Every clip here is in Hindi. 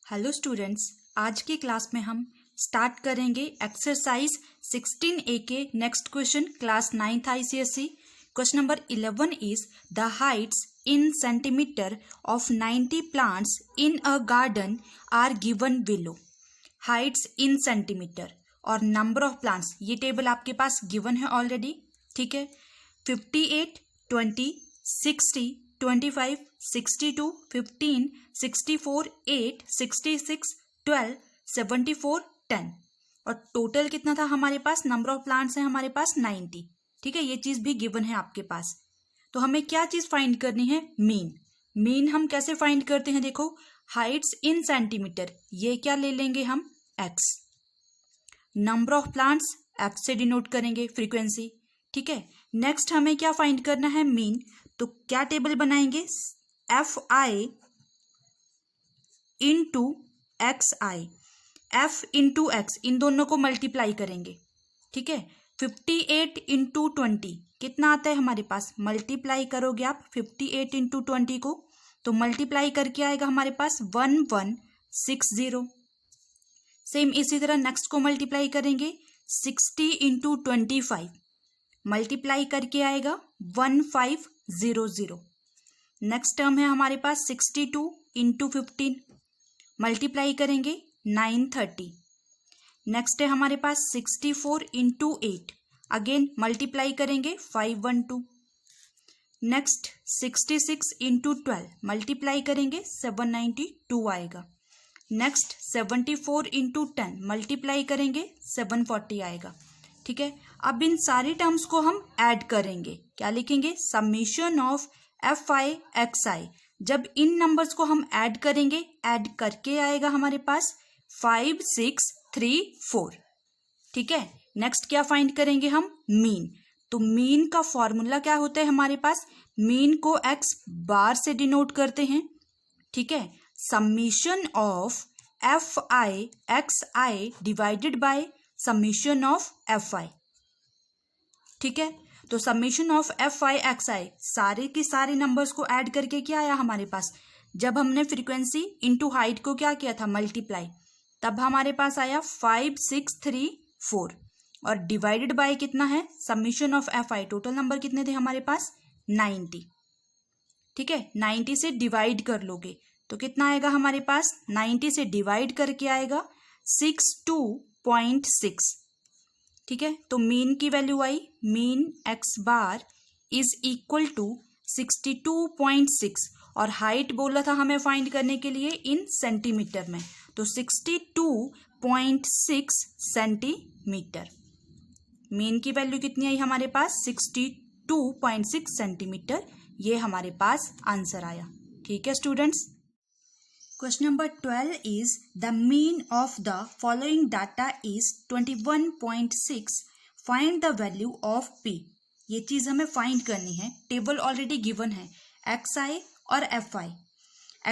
हेलो स्टूडेंट्स, आज की क्लास में हम स्टार्ट करेंगे एक्सरसाइज 16A के next question class 9th ICSE। Question number 11 is the heights in centimetre of 90 plants in a garden are given below. Heights in centimetre और नंबर ऑफ प्लांट्स, ये टेबल आपके पास गिवन है ऑलरेडी। ठीक है, 58, 20, 60, 25, 62, 15, 64, 8, 66, 12, 74, 10 और टोटल कितना था हमारे पास, नंबर ऑफ प्लांट्स है हमारे पास 90। ठीक है, ये चीज भी गिवन है आपके पास। तो हमें क्या चीज फाइंड करनी है, मीन। मीन हम कैसे फाइंड करते हैं, देखो हाइट्स इन सेंटीमीटर, ये क्या ले लेंगे हम, x. Number of plants F से डिनोट करेंगे, फ्रीक्वेंसी। ठीक है, नेक्स्ट हमें क्या फाइंड करना है, मीन। तो क्या टेबल बनाएंगे, F I into X I, F into X, इन दोनों को मल्टीप्लाई करेंगे। ठीक है, 58 इंटू 20 कितना आता है हमारे पास, मल्टीप्लाई करोगे आप 58 इंटू 20 को, तो मल्टीप्लाई करके आएगा हमारे पास 1160। सेम इसी तरह नेक्स्ट को मल्टीप्लाई करेंगे 60 इंटू 25, मल्टीप्लाई करके आएगा 1500। नेक्स्ट टर्म है हमारे पास 62 इंटू 15, मल्टीप्लाई करेंगे 930। नेक्स्ट है हमारे पास 64 इंटू 8, अगेन मल्टीप्लाई करेंगे 512। नेक्स्ट 66 इंटू 12, मल्टीप्लाई करेंगे 792 आएगा। नेक्स्ट 74 इंटू 10, मल्टीप्लाई करेंगे 740 आएगा। ठीक है, अब इन सारी टर्म्स को हम ऐड करेंगे, क्या लिखेंगे, summation of F I x I. जब इन नंबर्स को हम ऐड करेंगे, ऐड करके आएगा हमारे पास 5634। ठीक है, नेक्स्ट क्या फाइंड करेंगे हम, मीन। तो मीन का फॉर्मूला क्या होता है हमारे पास, मीन को एक्स बार से डिनोट करते हैं। ठीक है, summation of F I x I divided by summation of F I. ठीक है, तो summation of F I x I, सारे के सारे नंबर्स को ऐड करके क्या आया हमारे पास, जब हमने फ्रीक्वेंसी इंटू हाइट को क्या किया था, मल्टीप्लाई, तब हमारे पास आया 5634 और डिवाइडेड बाय कितना है, summation of F I, total number कितने थे हमारे पास 90। ठीक है, 90 से डिवाइड कर लोगे तो कितना आएगा हमारे पास, 90 से डिवाइड करके आएगा 62.6। ठीक है, तो मीन की वैल्यू आई, mean x bar is equal to 62.6 और हाइट बोला था हमें फाइंड करने के लिए इन सेंटीमीटर में, तो 62.6 सेंटीमीटर। मीन की वैल्यू कितनी आई हमारे पास, 62.6 सेंटीमीटर, ये हमारे पास आंसर आया। ठीक है students, question number 12 is the mean of the following data is 21.6. Find the value of p. ये चीज हमें फाइंड करनी है, टेबल ऑलरेडी गिवन है, xi और fi।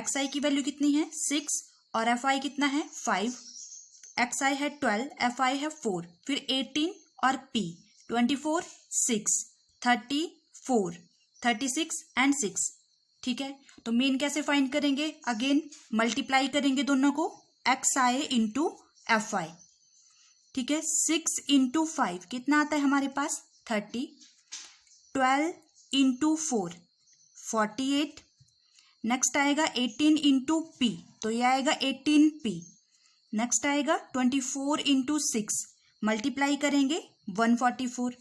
xi की वैल्यू कितनी है 6 और fi कितना है 5, xi है 12, fi है 4, फिर 18 और p 24, 6, 34, 36 एंड 6। ठीक है, तो मीन कैसे फाइंड करेंगे, अगेन मल्टीप्लाई करेंगे दोनों को, x i into f I. ठीक है, 6 इंटू 5 कितना आता है हमारे पास 30, 12 इंटू 4 48, नेक्स्ट आएगा 18 इंटू पी, तो ये आएगा 18p। नेक्स्ट आएगा 24 इंटू 6, मल्टीप्लाई करेंगे 144।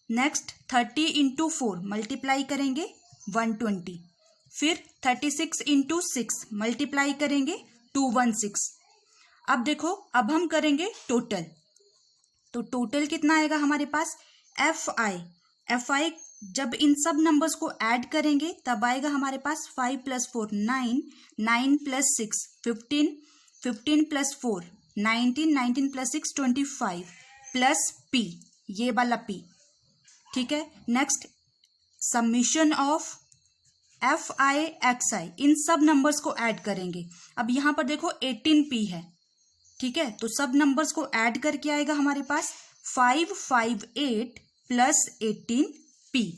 नेक्स्ट 30 इंटू 4, मल्टीप्लाई करेंगे 120, फिर 36 इंटू 6, मल्टीप्लाई करेंगे 216। अब देखो, अब हम करेंगे टोटल, तो टोटल कितना आएगा हमारे पास, एफ आई जब इन सब नंबर्स को ऐड करेंगे तब आएगा हमारे पास 5 + 4 9, 9 + 6 15, 15 + 4 19, 19 + 6 25 प्लस पी, ये वाला पी। ठीक है, next summation of F I x I, इन सब नंबर्स को ऐड करेंगे। अब यहां पर देखो 18p है। ठीक है, तो सब नंबर्स को ऐड करके आएगा हमारे पास 558 + 18p,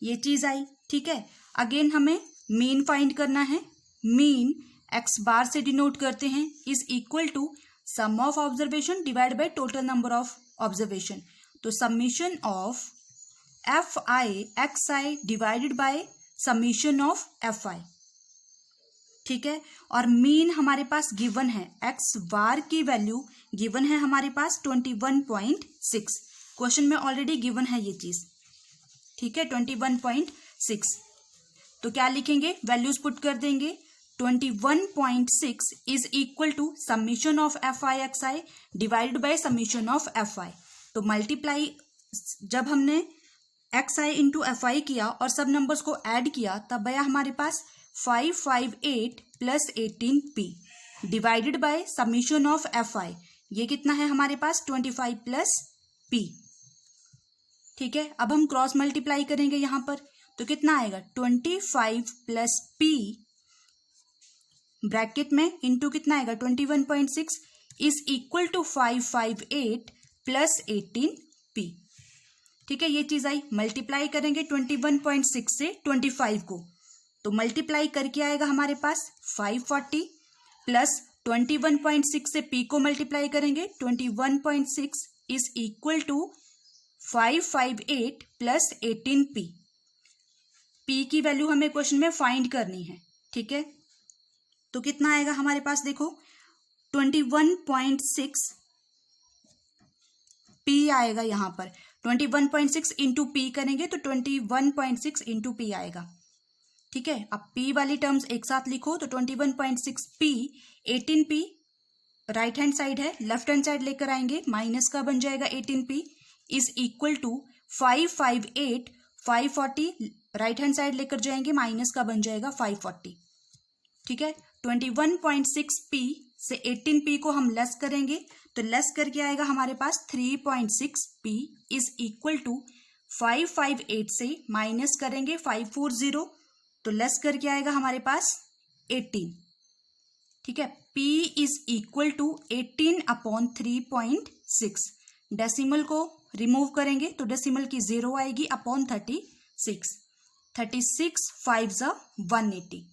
ये चीज आई। ठीक है, अगेन हमें मीन फाइंड करना है, मीन एक्स बार से डिनोट करते हैं, is equal to sum of observation divide by total number of observation. तो summation of F I x I divided by summation of F I, ठीक है। और मीन हमारे पास गिवन है, एक्स बार की वैल्यू गिवन है हमारे पास 21.6। क्वेश्चन में ऑलरेडी गिवन है ये चीज, ठीक है, 21.6। तो क्या लिखेंगे, वैल्यूज पुट कर देंगे। 21.6 is equal to summation of F I x I divided by summation of F i. तो मल्टीप्लाई जब हमने x i into f i किया और सब नंबर्स को ऐड किया तब आया हमारे पास 558 plus 18p divided by summation of F I. ये कितना है हमारे पास 25 प्लस p, ठीक है। अब हम क्रॉस मल्टीप्लाई करेंगे यहां पर, तो कितना आएगा 25 प्लस p ब्रैकेट में इंटू कितना आएगा 21.6 is equal to 558 plus 18p, ठीक है। ये चीज आई, मल्टीप्लाई करेंगे 21.6 से 25 को, तो मल्टीप्लाई करके आएगा हमारे पास 540 प्लस 21.6 से p को मल्टीप्लाई करेंगे 21.6 is equal to 558 plus 18p। p की वैल्यू हमें क्वेश्चन में फाइंड करनी है, ठीक है। तो कितना आएगा हमारे पास, देखो 21.6 p आएगा यहां पर, 21.6 इंटू p करेंगे तो 21.6 इंटू p आएगा, ठीक है। अब p वाली टर्म्स एक साथ लिखो, तो 21.6 p 18p right hand side है, लेफ्ट हैंड साइड लेकर आएंगे, माइनस का बन जाएगा 18p is equal to 558 540 right hand side लेकर जाएंगे, माइनस का बन जाएगा 540, ठीक है। 21.6p से 18p को हम लेस करेंगे, तो लेस करके आएगा हमारे पास 3.6p इज इक्वल टू 558 से माइनस करेंगे 540, तो लेस करके आएगा हमारे पास 18, ठीक है। p is equal to 18 upon 3.6। Decimal को रिमूव करेंगे तो डेसिमल की 0 आएगी अपॉन 36, 36 5 ज़ा 180,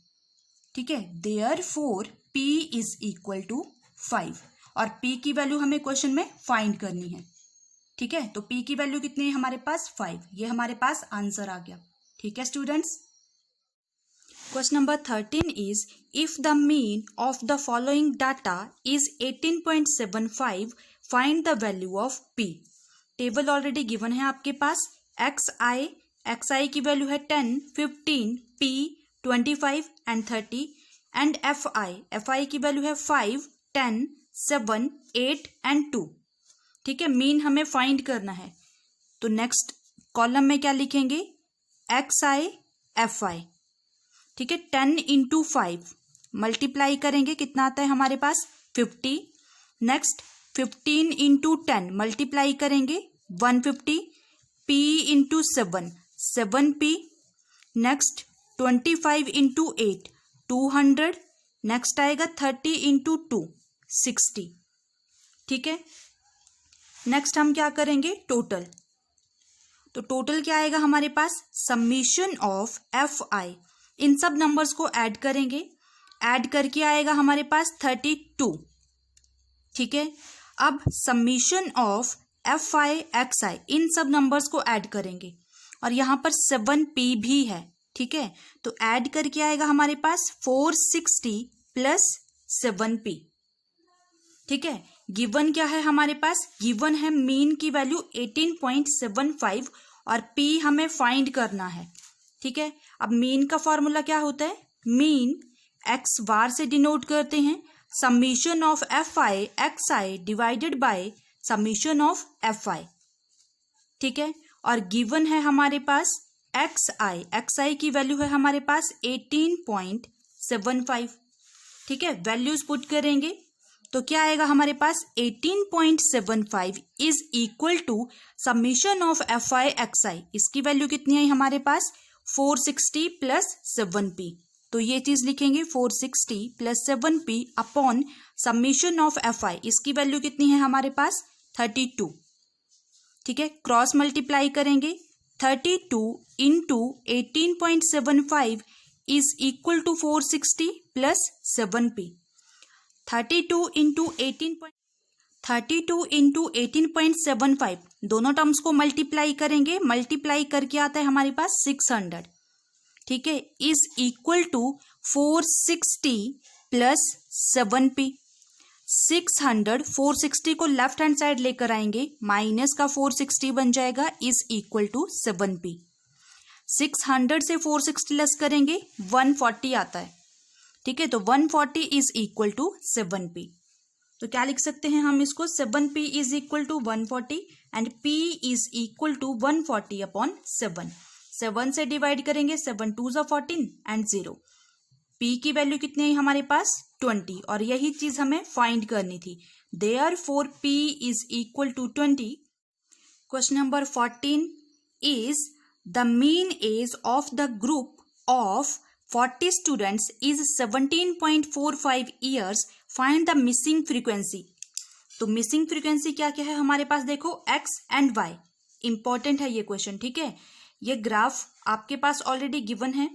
ठीक है। Therefore p is equal to 5, और p की वैल्यू हमें क्वेश्चन में फाइंड करनी है, ठीक है। तो p की वैल्यू कितनी है हमारे पास 5, ये हमारे पास आंसर आ गया, ठीक है students. Question number 13 is if the mean of the following data is 18.75 find the value of p। Table already given है आपके पास, एक्स आई की वैल्यू है 10, 15, p 25 and 30 and F I की वैल्यू है 5, 10, 7, 8 एंड 2, ठीक है। मीन हमें फाइंड करना है, तो नेक्स्ट कॉलम में क्या लिखेंगे, एक्स आई एफ आई, ठीक है। 10 इंटू 5 मल्टीप्लाई करेंगे, कितना आता है हमारे पास 50। नेक्स्ट 15 इंटू 10 मल्टीप्लाई करेंगे 150, p into 7 7p। Next 25 into 8 200, next आएगा 30 इंटू 2 60, ठीक है। नेक्स्ट हम क्या करेंगे, टोटल, तो टोटल क्या आएगा हमारे पास, समीशन ऑफ एफ आई, इन सब नंबर्स को ऐड करेंगे, ऐड करके आएगा हमारे पास 32, ठीक है। अब summation of F I x I, इन सब नंबर्स को ऐड करेंगे, और यहां पर 7p भी है, ठीक है। तो ऐड करके आएगा हमारे पास 460 प्लस 7p, ठीक है। गिवन क्या है हमारे पास, गिवन है मीन की वैल्यू 18.75 और p हमें फाइंड करना है, ठीक है। अब मीन का फॉर्मूला क्या होता है, मीन एक्स बार से डिनोट करते हैं, summation of F I x I divided by summation of F I, ठीक है। और गिवन है हमारे पास एक्स आई की वैल्यू है हमारे पास 18.75, ठीक है। वैल्यूज पुट करेंगे तो क्या आएगा हमारे पास 18.75 is equal to summation of F I x I, इसकी वैल्यू कितनी आई हमारे पास 460 प्लस 7p, तो ये चीज लिखेंगे 460 plus 7p upon summation of F I, इसकी वैल्यू कितनी है हमारे पास 32, ठीक है। क्रॉस मल्टीप्लाई करेंगे 32 into 18.75 is equal to 460 plus 7p। 32 into 18.75 दोनों टर्म्स को मल्टीप्लाई करेंगे, मल्टीप्लाई करके आता है हमारे पास 600, ठीक है, is equal to 460 plus 7p। 600 460 को लेफ्ट हैंड साइड लेकर आएंगे, माइनस का 460 बन जाएगा, इज इक्वल टू 7p। 600 से 460 लेस करेंगे 140 आता है, ठीक है, तो 140 इज इक्वल टू 7p। तो क्या लिख सकते हैं हम इसको, 7p is equal to 140 and p is equal to 140 upon 7। 7 से डिवाइड करेंगे, 7 2 ज़ा 14 एंड 0। p की वैल्यू कितनी है हमारे पास 20, और यही चीज हमें फाइंड करनी थी। Therefore p is equal to 20। Question number 14 is the mean age of the group of 40 students is 17.45 years. Find the missing frequency. तो मिसिंग फ्रीक्वेंसी क्या क्या है हमारे पास, देखो x एंड y। इंपॉर्टेंट है ये क्वेश्चन, ठीक है। ये ग्राफ आपके पास ऑलरेडी गिवन है।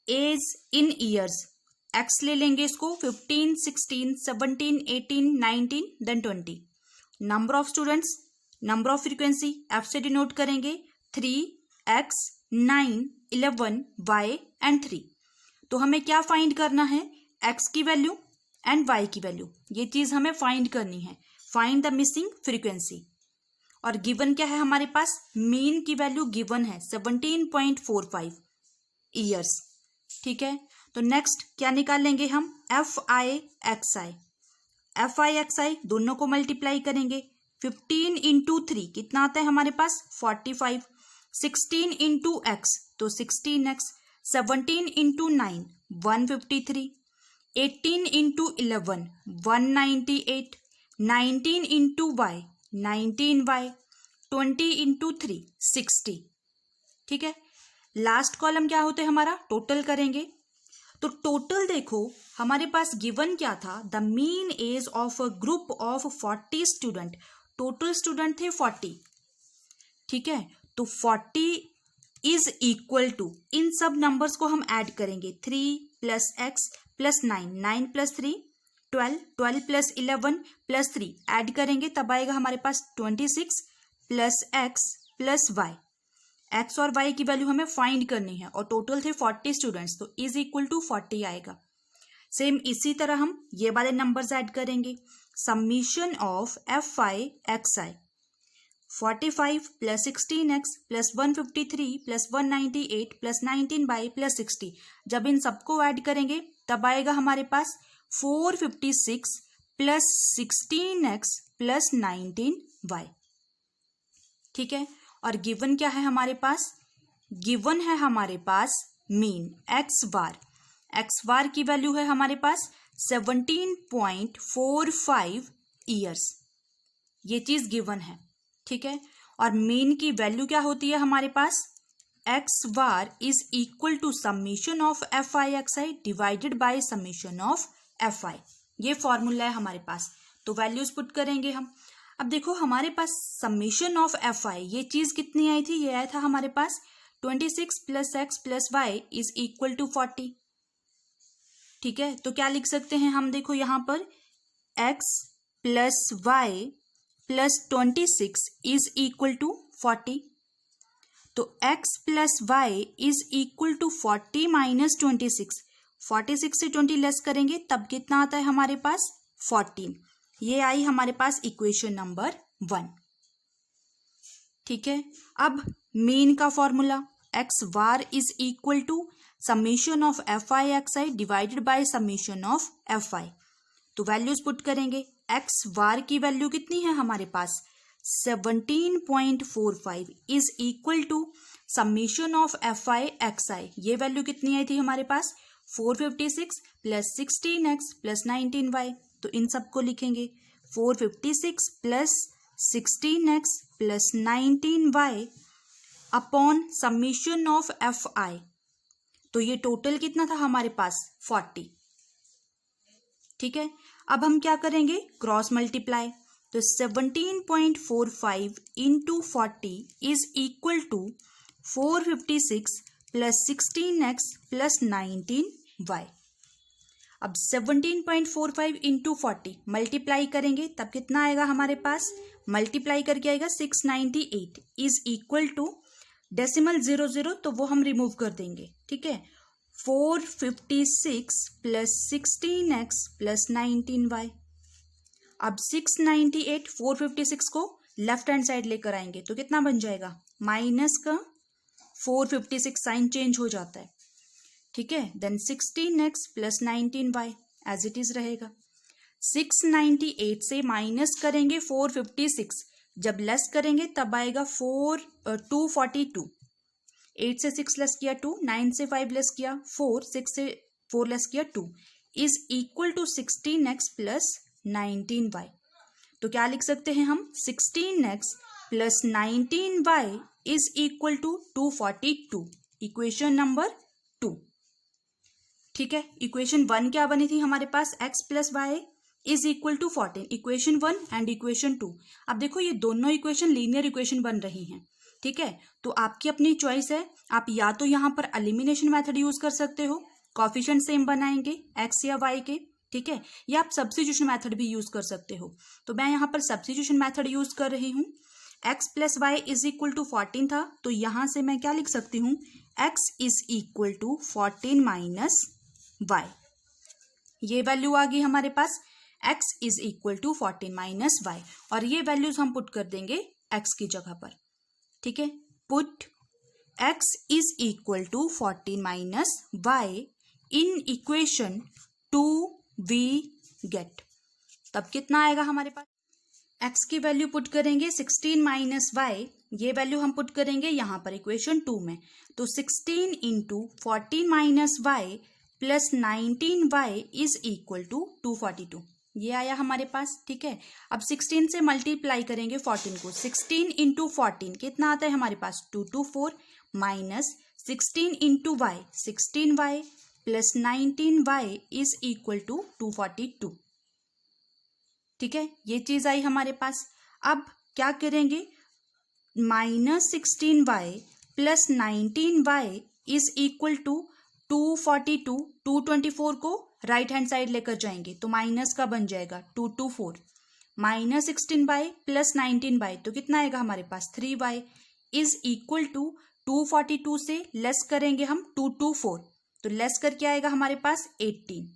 एज इन ईयर्स, x ले लेंगे इसको 15, 16, 17, 18, 19 then 20। Number of students, number of frequency f से डिनोट करेंगे 3x 9 11 y एंड 3। तो हमें क्या फाइंड करना है, x की वैल्यू एंड y की वैल्यू, ये चीज हमें फाइंड करनी है। Find the missing frequency. और गिवन क्या है हमारे पास, मीन की वैल्यू गिवन है 17.45 ईयर्स, ठीक है। तो नेक्स्ट क्या निकाल लेंगे हम, FI दोनों को मल्टीप्लाई करेंगे। 15 इंटू 3 कितना आता है हमारे पास 45। 16 इंटू एक्स तो 16x। 17 into 9 153। 18 into 11 198। 19 into y 19y। 20 into 3 60, ठीक है। लास्ट कॉलम क्या होता है हमारा, टोटल करेंगे। तो टोटल देखो हमारे पास गिवन क्या था, the mean age of a group of 40 student. Total student थे 40, ठीक है। तो 40 इज इक्वल टू, इन सब नंबर्स को हम ऐड करेंगे, 3 plus x plus 9, 9 plus 3 12, 12 plus 11 plus 3 add करेंगे, तब आएगा हमारे पास 26 plus x plus y. X और वाई की वैल्यू हमें फाइंड करनी है, और टोटल थे 40 स्टूडेंट्स, तो इज इक्वल टू 40 आएगा। सेम इसी तरह हम ये वाले नंबर्स ऐड करेंगे। Summation of FI XI 45 plus 16x plus 153 plus 198 plus 19y plus 60, जब इन सबको ऐड करेंगे तब आएगा हमारे पास 456 प्लस 16x प्लस 19y, ठीक है। और गिवन क्या है हमारे पास, गिवन है हमारे पास मीन x बार की वैल्यू है हमारे पास 17.45 ईयर्स, ये चीज गिवन है, ठीक है। और मीन की वैल्यू क्या होती है हमारे पास, x bar is equal to summation of FI XI divided by summation of FI। ये फॉर्मूला है हमारे पास, तो वैल्यूज पुट करेंगे हम। अब देखो हमारे पास समीशन ऑफ FI, ये चीज कितनी आई थी, ये आया था हमारे पास 26 plus x plus y is equal to 40, ठीक है। तो क्या लिख सकते हैं हम, देखो यहाँ पर x plus y plus 26 is equal to 40। तो x plus y is equal to 40 minus 26। 46 से 20 लेस करेंगे तब कितना आता है हमारे पास 14। ये आई हमारे पास इक्वेशन नंबर 1, ठीक है। अब मीन का formula, x bar is equal to summation of FI XI divided by summation of FI। तो वैल्यूज पुट करेंगे, x बार की वैल्यू कितनी है हमारे पास 17.45 is equal to summation of FI XI। ये वैल्यू कितनी आई थी हमारे पास 456 प्लस 16x प्लस 19y। तो इन सबको लिखेंगे 456 plus 16x plus 19y upon summation of FI। तो ये टोटल कितना था हमारे पास 40, ठीक है। अब हम क्या करेंगे, क्रॉस मल्टीप्लाई। तो 17.45 into 40 is equal to 456 plus 16x plus 19y। अब 17.45 इंटू 40 मल्टीप्लाई करेंगे तब कितना आएगा हमारे पास, मल्टीप्लाई करके आएगा 698 इज इक्वल टू डेसिमल 00 तो वो हम रिमूव कर देंगे, ठीक है। 456 प्लस 16x प्लस 19y। अब 698 456 को लेफ्ट हैंड साइड लेकर आएंगे तो कितना बन जाएगा, माइनस का 456 साइन चेंज हो जाता है, ठीक है। Then 16x plus 19y as it is रहेगा। 698 से माइनस करेंगे 456, जब लेस करेंगे तब आएगा 242। 8 से 6 लेस किया 2, 9 से 5 लेस किया 4, 6 से 4 लेस किया 2 is equal to 16x plus 19y। तो क्या लिख सकते हैं हम, 16x plus 19y is equal to 242, equation number 2, ठीक है। इक्वेशन 1 क्या बनी थी हमारे पास, x plus y is equal to 14, equation 1 and equation 2। अब देखो ये दोनों इक्वेशन लीनियर इक्वेशन बन रही हैं, ठीक है। तो आपकी अपनी चॉइस है, आप या तो यहाँ पर एलिमिनेशन मेथड यूज कर सकते हो, कोफिशिएंट सेम बनाएंगे x या y के, ठीक है, या आप सब्स्टिट्यूशन मेथड भी यूज कर सकते हो। तो मैं यहाँ पर सब्स्टिट्यूशन मेथड यूज कर रही हूँ। x plus y is equal to 14 था, तो यहाँ से मैं क्या लिख सकती हूँ, x is equal to 14 minus y। ये वैल्यू आ गई हमारे पास, x is equal to 14 minus y, और ये वैल्यूज हम पुट कर देंगे x की जगह पर, ठीक है। Put x is equal to 14 minus y in equation 2 we get, तब कितना आएगा हमारे पास, x की वैल्यू पुट करेंगे 16 माइनस y, ये वैल्यू हम पुट करेंगे यहाँ पर इक्वेशन 2 में, तो 16 into 14 minus y plus 19y is equal to 242, ये आया हमारे पास, ठीक है। अब 16 से मल्टीप्लाई करेंगे 14 को, 16 इंटू 14 कितना आता है हमारे पास, 224 minus 16 into y 16y plus 19y is equal to 242, ठीक है। ये चीज आई हमारे पास। अब क्या करेंगे, minus 16y plus 19y is equal to 242, 224 को राइट हैंड साइड लेकर जाएंगे तो माइनस का बन जाएगा 224, माइनस 16y प्लस 19y तो कितना आएगा हमारे पास, 3y इज इक्वल टू 242 से लेस करेंगे हम 224, तो लेस करके आएगा हमारे पास 18,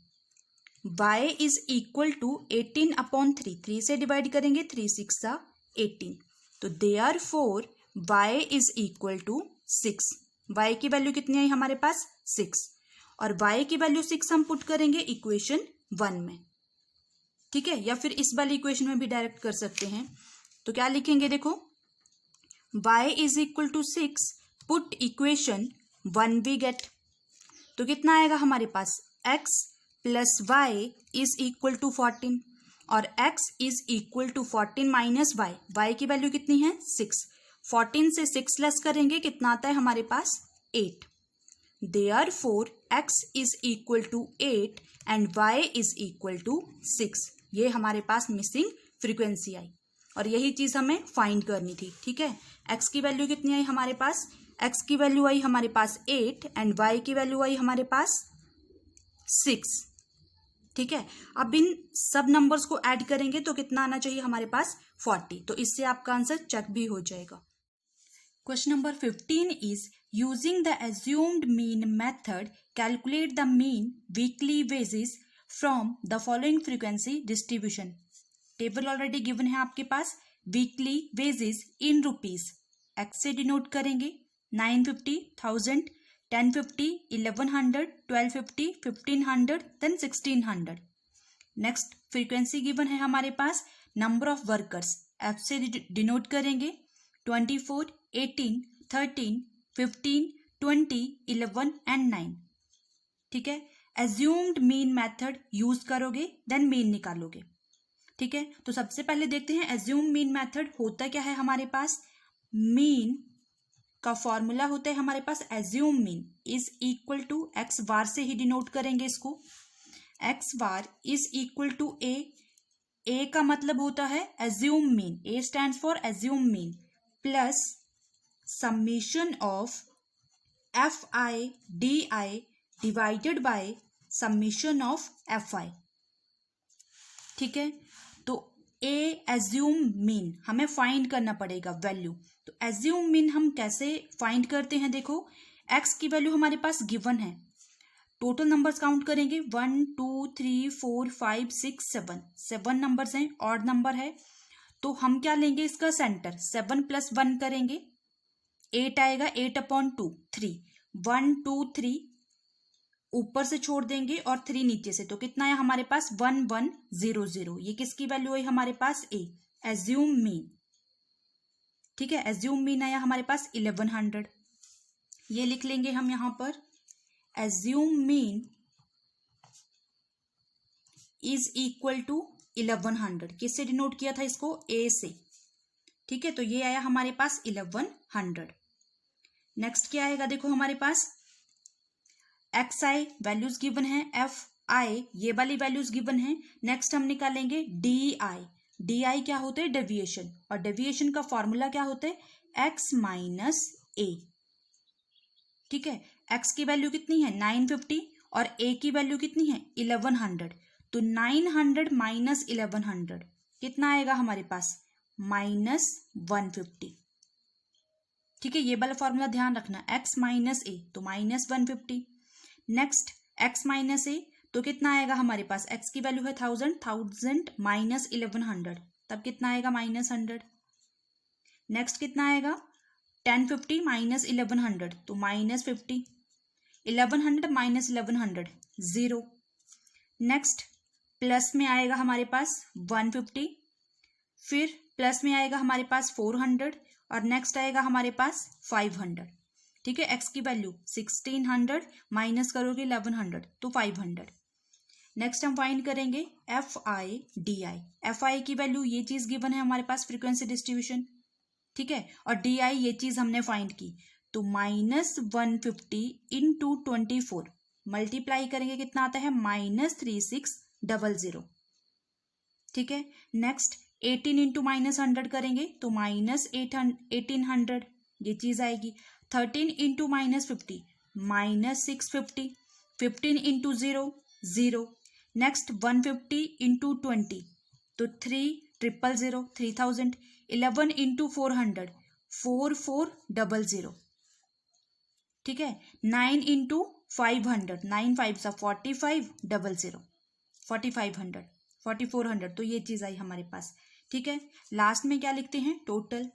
y is equal to 18 upon 3, 3 से डिवाइड करेंगे 3 6 18, तो therefore y is equal to 6। y की वैल्यू कितनी आई हमारे पास, 6, और y की वैल्यू 6 हम पुट करेंगे इक्वेशन 1 में, ठीक है, या फिर इस वाली इक्वेशन में भी डायरेक्ट कर सकते हैं। तो क्या लिखेंगे, देखो y is equal to 6 put equation 1 we get, तो कितना आएगा हमारे पास, x plus y is equal to 14, और x is equal to 14 minus y, y की वैल्यू कितनी है, 6, 14 से 6 लेस करेंगे कितना आता है हमारे पास, 8, therefore x is equal to 8 and y is equal to 6, ये हमारे पास मिसिंग फ्रीक्वेंसी आई, और यही चीज हमें फाइंड करनी थी, ठीक है। x की वैल्यू कितनी आई हमारे पास, x की वैल्यू आई हमारे पास 8 एंड y की वैल्यू आई हमारे पास 6, ठीक है। अब इन सब नंबर्स को ऐड करेंगे तो कितना आना चाहिए हमारे पास, 40, तो इससे आपका आंसर चेक भी हो जाएगा। Question number 15 is using the assumed mean method calculate the mean weekly basis from the following frequency distribution। Table already given है आपके पास, weekly basis in rupees, X से डिनोट करेंगे, 950, 1000, 1050, 1100, 1250, 1500, देन 1600। नेक्स्ट फ्रीक्वेंसी गिवन है हमारे पास, नंबर ऑफ वर्कर्स, एफ से डिनोट करेंगे, 24, 18, 13, 15, 20, 11 एंड 9, ठीक है। एज्यूम्ड मीन मेथड यूज करोगे देन मीन निकालोगे, ठीक है। तो सबसे पहले देखते हैं एज्यूम मीन मेथड होता क्या है हमारे पास। मीन का फॉर्मूला होता है हमारे पास, assume mean is equal to X bar से ही डिनोट करेंगे इसको, X bar is equal to A का मतलब होता है assume mean, A stands for assume mean, plus summation of F I D I divided by summation of F I. ठीक है, तो ए एज्यूम मीन हमें फाइंड करना पड़ेगा वैल्यू। तो एज्यूम मीन हम कैसे फाइंड करते हैं, देखो एक्स की वैल्यू हमारे पास गिवन है, टोटल नंबर्स काउंट करेंगे 1 2 3 4 5 6 7, 7 नंबर्स हैं, ऑड नंबर है, तो हम क्या लेंगे इसका सेंटर, 7 + 1 करेंगे, 8 आएगा, 8/2 3, 1 2 3 ऊपर से छोड़ देंगे और 3 नीचे से, तो कितना है हमारे पास 1 1 0 0। ये किसकी वैल्यू है हमारे पास, ए एज्यूम मीन। ठीक है, एज्यूम मीन आया हमारे पास 1100। ये लिख लेंगे हम यहां पर, assume mean is equal to 1100। किससे डिनोट किया था इसको, ए से। ठीक है, तो ये आया हमारे पास 1100। नेक्स्ट क्या आएगा, देखो हमारे पास एक्स आई वैल्यूज गिवन है, एफ आई ये वाली वैल्यूज गिवन है। नेक्स्ट हम निकालेंगे डी आई। डी आई क्या होता है, डेविएशन, और डेविएशन का फॉर्मूला क्या होता है, एक्स माइनस ए। ठीक है, एक्स की वैल्यू कितनी है 950 और ए की वैल्यू कितनी है 1100, तो 900 माइनस 1100 कितना आएगा हमारे पास, -150। ठीक है, ये वाला फॉर्मूला ध्यान रखना, एक्स माइनस ए तो -150। नेक्स्ट एक्स माइनस ए तो कितना आएगा हमारे पास, एक्स की वैल्यू है 1000, 1000 माइनस 1100 तब कितना आएगा -100। नेक्स्ट कितना आएगा 1050 माइनस 1100 तो -50, 1100 माइनस 1100 0। नेक्स्ट प्लस में आएगा हमारे पास 150, फिर प्लस में आएगा हमारे पास 400 और नेक्स्ट आएगा हमारे पास 500। ठीक है, एक्स की वैल्यू 1600 माइनस करोगे 1100 तो 500। नेक्स्ट हम फाइंड करेंगे F I D I. F I की वैल्यू ये चीज गिवन है हमारे पास, फ्रीक्वेंसी डिस्ट्रीब्यूशन। ठीक है, और डी आई ये चीज हमने फाइंड की, तो -150 इंटू 24 मल्टीप्लाई करेंगे कितना आता है, -3600। ठीक है, नेक्स्ट 18 इंटू -100 करेंगे तो -1800 ये चीज आएगी। 13 इंटू -50 -650, 15 इंटू 0 0। नेक्स्ट 150 इंटू 20 तो 3000 3000। 11 इंटू 400 4400। ठीक है, 9 इंटू 500 9 5 4500 4500 4400, तो ये चीज आई हमारे पास। ठीक है, लास्ट में क्या लिखते हैं, total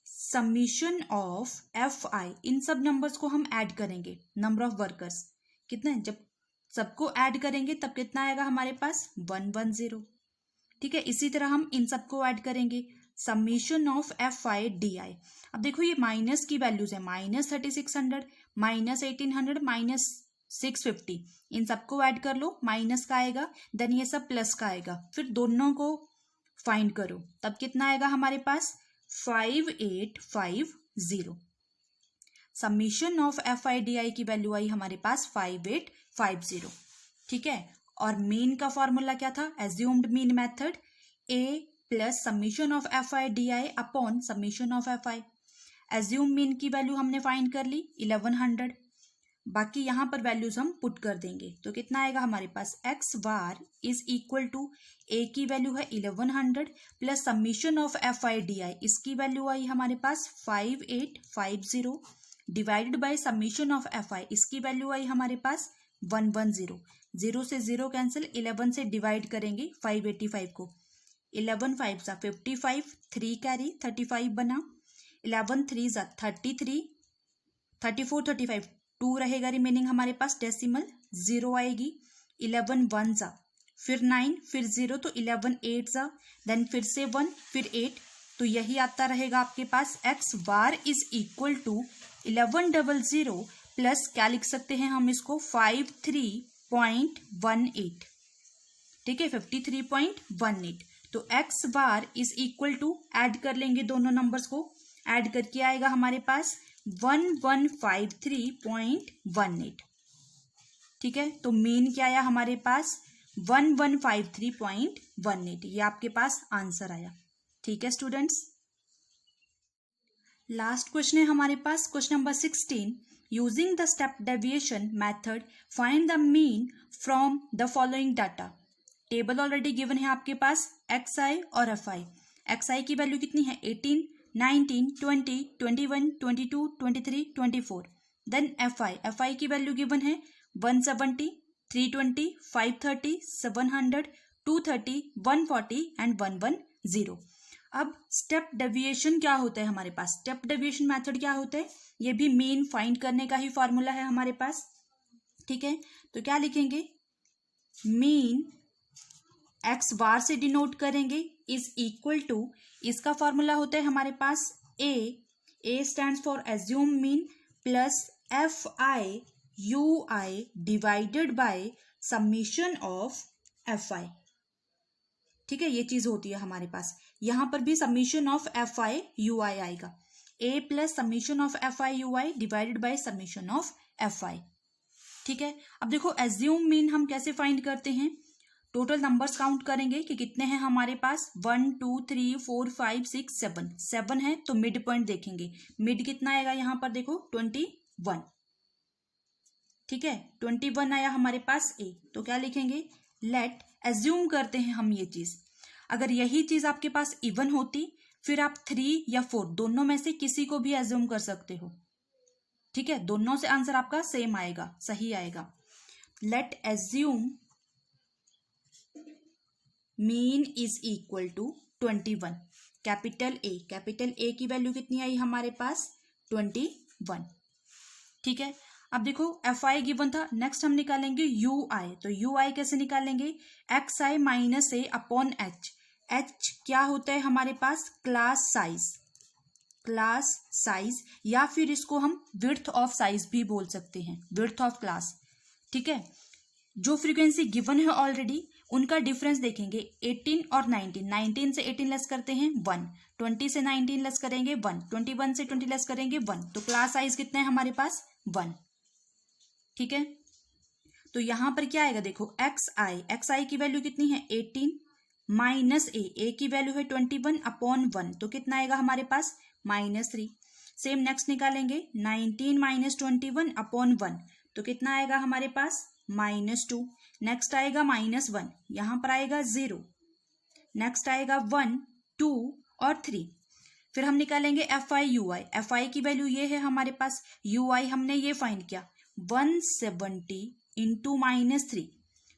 summation of F I. इन सब नंबर्स को हम ऐड करेंगे, नंबर ऑफ वर्कर्स कितना है, जब सबको ऐड करेंगे तब कितना आएगा हमारे पास 110। ठीक है, इसी तरह हम इन सबको ऐड करेंगे, summation of F I D आई। अब देखो ये माइनस की वैल्यूज है, -3600 -1800 -650, इन सबको ऐड कर लो, माइनस का आएगा, देन ये सब प्लस का आएगा, फिर दोनों को फाइंड करो तब कितना आएगा हमारे पास 5850। Summation of F I D आई की वैल्यू आई हमारे पास 5850। ठीक है, और मीन का फॉर्मूला क्या था, assumed mean method, A plus summation of F I D I upon summation of F I. Assume mean की वैल्यू हमने फाइंड कर ली 1100, बाकी यहां पर वैल्यूज हम पुट कर देंगे, तो कितना आएगा हमारे पास, X bar is equal to A की वैल्यू है 1100 plus summation of F I D I, इसकी वैल्यू आई हमारे पास 5850 divided by summation of F I, इसकी वैल्यू आई हमारे पास 110। 0 से 0 कैंसिल, 11 से डिवाइड करेंगे 585 को, 11 5 सा 55, 3 कैरी 35 बना, 11 3 सा 33, 34 35 2 रहेगा रिमेनिंग हमारे पास, डेसिमल 0 आएगी, 11 1 सा फिर 9 फिर 0 तो 11 8 सा, देन फिर से 1 फिर 8, तो यही आता रहेगा आपके पास, X bar is equal to 1100 plus क्या लिख सकते हैं हम इसको 53.18। ठीक है, 53.18, तो x bar is equal to, add कर लेंगे दोनों नंबर्स को, ऐड करके आएगा हमारे पास 1153.18। ठीक है, तो मीन क्या आया हमारे पास 1153.18, ये आपके पास आंसर आया। ठीक है स्टूडेंट्स, लास्ट क्वेश्चन है हमारे पास question number 16। Using the step deviation method find the mean from the following data. Table already given है आपके पास XI और FI। XI की वैल्यू कितनी है 18, 19, 20, 21, 22, 23, 24। देन FI की वैल्यू गिवन है 170, 320, 530, 700, 230, 140 एंड 110। अब स्टेप डेविएशन क्या होता है हमारे पास, स्टेप डेविएशन मेथड क्या होता है, ये भी मीन फाइंड करने का ही फॉर्मूला है हमारे पास। ठीक है, तो क्या लिखेंगे, मीन एक्स बार से डिनोट करेंगे इज इक्वल टू, इसका फॉर्मूला होता है हमारे पास A stands for assume mean plus FI UI divided by summation of FI। ठीक है, ये चीज होती है हमारे पास। यहां पर भी समीशन ऑफ FI UI आएगा, A plus summation of FI UI divided by summation of FI। ठीक है, अब देखो एज्यूम मीन हम कैसे फाइंड करते हैं, टोटल नंबर्स काउंट करेंगे कि कितने हैं हमारे पास, 1 2 3 4 5 6 7 है, तो मिड पॉइंट देखेंगे, मिड कितना आएगा यहाँ पर देखो 21। ठीक है, 21 आया हमारे पास A, तो क्या लिखेंगे, लेट एज्यूम करते हैं हम ये चीज, अगर यही चीज आपके पास इवन होती फिर आप 3 या 4 दोनों में से किसी को भी एज्यूम कर सकते हो। ठीक है, दोनों से आंसर आपका सेम आएगा, सही आएगा। Let assume mean is equal to 21, capital A की वैल्यू कितनी आई हमारे पास 21। ठीक है, अब देखो FI गिवन था, नेक्स्ट हम निकालेंगे UI। तो UI कैसे निकालेंगे, XI minus A upon H क्या होता है हमारे पास, क्लास साइज या फिर इसको हम विड्थ ऑफ साइज भी बोल सकते हैं, विड्थ ऑफ क्लास। ठीक है, जो फ्रीक्वेंसी गिवन है ऑलरेडी उनका डिफरेंस देखेंगे, 18 और 19 से 18 लेस करते हैं 1, 20 से 19 लेस करेंगे 1, 21 से 20 लेस करेंगे 1, तो क्लास साइज कितना है हमारे पास 1। ठीक है, तो यहां पर क्या आएगा देखो, XI की वैल्यू कितनी है 18 माइनस A की वैल्यू है 21 अपॉन 1, तो कितना आएगा हमारे पास -3। सेम नेक्स्ट निकालेंगे 19 माइनस 21 अपॉन 1, तो कितना आएगा हमारे पास -2। नेक्स्ट आएगा -1, यहां पर आएगा 0, नेक्स्ट आएगा 1 2 और 3। फिर हम निकालेंगे FI UI। FI की वैल्यू ये है हमारे पास, UI हमने ये फाइंड किया 170 इंटू -3,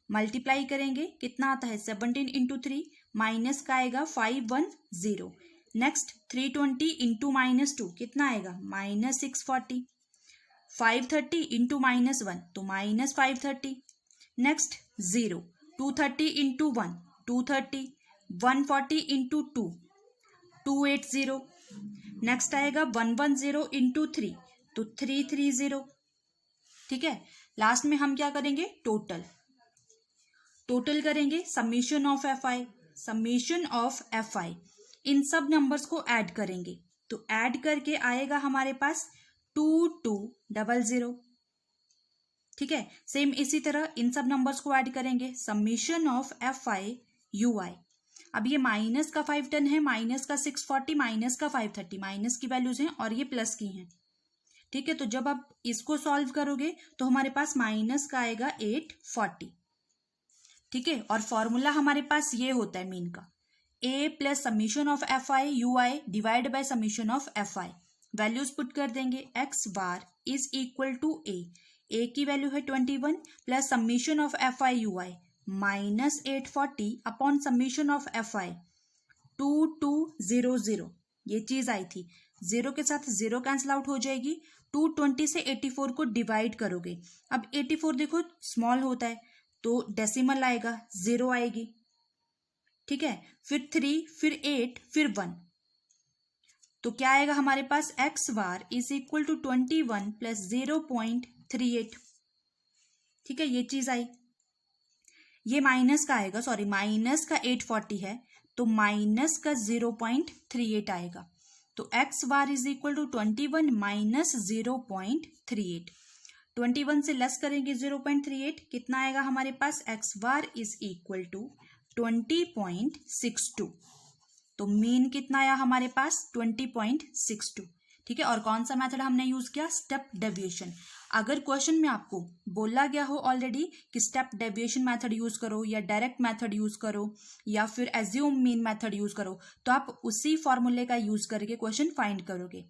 मल्टीप्लाई करेंगे कितना आता है 17 इंटू 3, माइनस का आएगा 510। नेक्स्ट 320 इंटू -2 कितना आएगा -640, 530 इंटू -1 तो -530। Next 0, 230 into 1 230, 140 into 2 280। नेक्स्ट आएगा 110 इंटू 3 तो 330। ठीक है, लास्ट में हम क्या करेंगे, टोटल करेंगे, समीशन ऑफ FI, इन सब नंबर्स को ऐड करेंगे, तो ऐड करके आएगा हमारे पास 2200। ठीक है, सेम इसी तरह इन सब नंबर्स को ऐड करेंगे, समीशन ऑफ FI UI। अब ये माइनस का 510 है, माइनस का 640, माइनस का 530, माइनस की वैल्यूज हैं और ये प्लस की हैं। ठीक है, तो जब आप इसको सॉल्व करोगे तो हमारे पास माइनस का आएगा 840। ठीक है, और फॉर्मूला हमारे पास ये होता है मीन का, A plus summation of FI UI divide by summation of FI। Values put कर देंगे, X bar is equal to A की वैल्यू है 21 plus summation of FI UI minus 840 upon summation of FI 2200। ये चीज आई थी, 0 के साथ 0 कैंसिल आउट हो जाएगी, 220 से 84 को डिवाइड करोगे, अब 84 देखो स्मॉल होता है तो डेसिमल आएगा, 0 आएगी। ठीक है, फिर 3, फिर 8, फिर 1, तो क्या आएगा हमारे पास, X bar is equal to 21 plus 0.38। ठीक है, ये चीज आई, ये माइनस का आएगा, सॉरी माइनस का 840 है तो माइनस का 0.38 आएगा, तो X bar is equal to 21 minus 0.38। 21 से लेस करेंगे 0.38, कितना आएगा हमारे पास, X bar is equal to 20.62। तो मीन कितना आया हमारे पास 20.62। ठीक है। और कौन सा मेथड हमने यूज किया, स्टेप डेविएशन। अगर क्वेश्चन में आपको बोला गया हो ऑलरेडी कि स्टेप डेविएशन मेथड यूज करो या डायरेक्ट मेथड यूज करो या फिर एज्यूम मीन मेथड यूज करो, तो आप उसी फॉर्मूले का यूज करके क्वेश्चन फाइंड करोगे,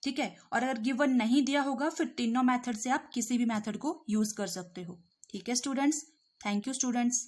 ठीक है। और अगर गिवन नहीं दिया होगा फिर तीनों मेथड से आप किसी भी मेथड को यूज कर सकते हो, ठीक है स्टूडेंट्स। Thank you students.